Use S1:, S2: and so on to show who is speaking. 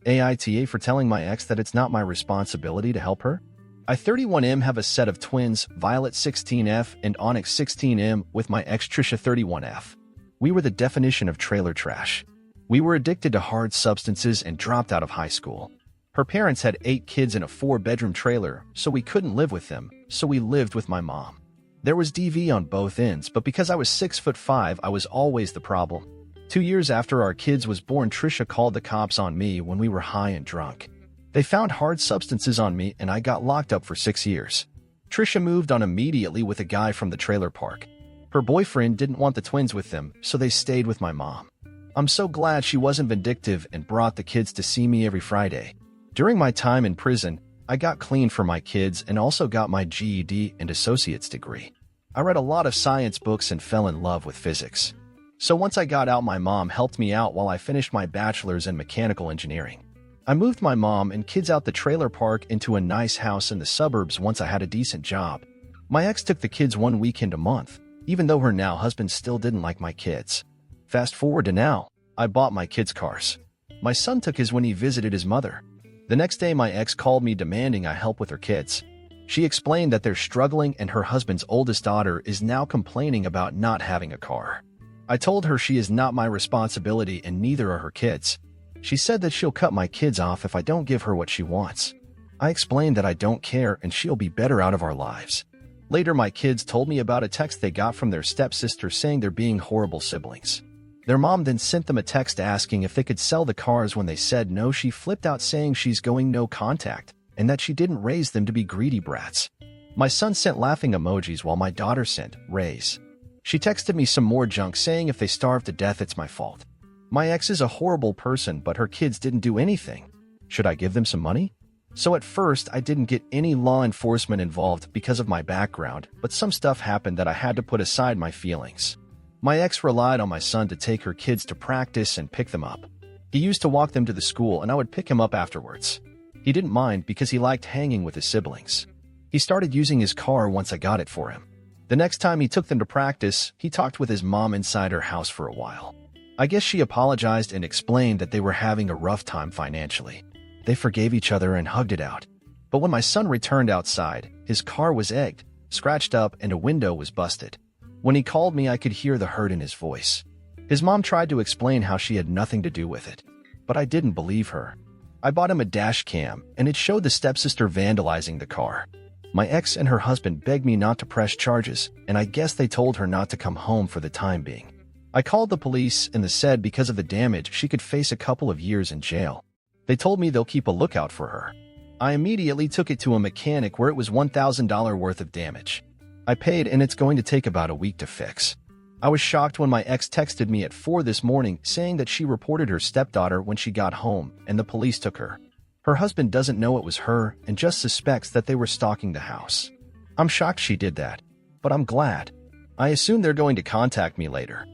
S1: AITA for telling my ex that it's not my responsibility to help her? I 31M have a set of twins, Violet 16F and Onyx 16M, with my ex Trisha 31F. We were the definition of trailer trash. We were addicted to hard substances and dropped out of high school. Her parents had 8 kids in a 4-bedroom trailer, so we couldn't live with them, so we lived with my mom. There was DV on both ends, but because I was 6'5", I was always the problem. 2 years after our kids was born, Trisha called the cops on me when we were high and drunk. They found hard substances on me and I got locked up for 6 years. Trisha moved on immediately with a guy from the trailer park. Her boyfriend didn't want the twins with them, so they stayed with my mom. I'm so glad she wasn't vindictive and brought the kids to see me every Friday. During my time in prison, I got clean for my kids and also got my GED and associate's degree. I read a lot of science books and fell in love with physics. So once I got out, my mom helped me out while I finished my bachelor's in mechanical engineering. I moved my mom and kids out the trailer park into a nice house in the suburbs once I had a decent job. My ex took the kids one weekend a month, even though her now husband still didn't like my kids. Fast forward to now, I bought my kids cars. My son took his when he visited his mother. The next day, my ex called me demanding I help with her kids. She explained that they're struggling and her husband's oldest daughter is now complaining about not having a car. I told her she is not my responsibility and neither are her kids. She said that she'll cut my kids off if I don't give her what she wants. I explained that I don't care and she'll be better out of our lives. Later, my kids told me about a text they got from their stepsister saying they're being horrible siblings. Their mom then sent them a text asking if they could sell the cars. When they said no, she flipped out saying she's going no contact and that she didn't raise them to be greedy brats. My son sent laughing emojis while my daughter sent raise. She texted me some more junk saying if they starve to death, it's my fault. My ex is a horrible person, but her kids didn't do anything. Should I give them some money? So at first, I didn't get any law enforcement involved because of my background, but some stuff happened that I had to put aside my feelings. My ex relied on my son to take her kids to practice and pick them up. He used to walk them to the school and I would pick him up afterwards. He didn't mind because he liked hanging with his siblings. He started using his car once I got it for him. The next time he took them to practice, he talked with his mom inside her house for a while. I guess she apologized and explained that they were having a rough time financially. They forgave each other and hugged it out. But when my son returned outside, his car was egged, scratched up, and a window was busted. When he called me, I could hear the hurt in his voice. His mom tried to explain how she had nothing to do with it, but I didn't believe her. I bought him a dash cam, and it showed the stepsister vandalizing the car. My ex and her husband begged me not to press charges, and I guess they told her not to come home for the time being. I called the police and they said because of the damage, she could face a couple of years in jail. They told me they'll keep a lookout for her. I immediately took it to a mechanic where it was $1,000 worth of damage. I paid and it's going to take about a week to fix. I was shocked when my ex texted me at 4 this morning saying that she reported her stepdaughter when she got home and the police took her. Her husband doesn't know it was her and just suspects that they were stalking the house. I'm shocked she did that, but I'm glad. I assume they're going to contact me later.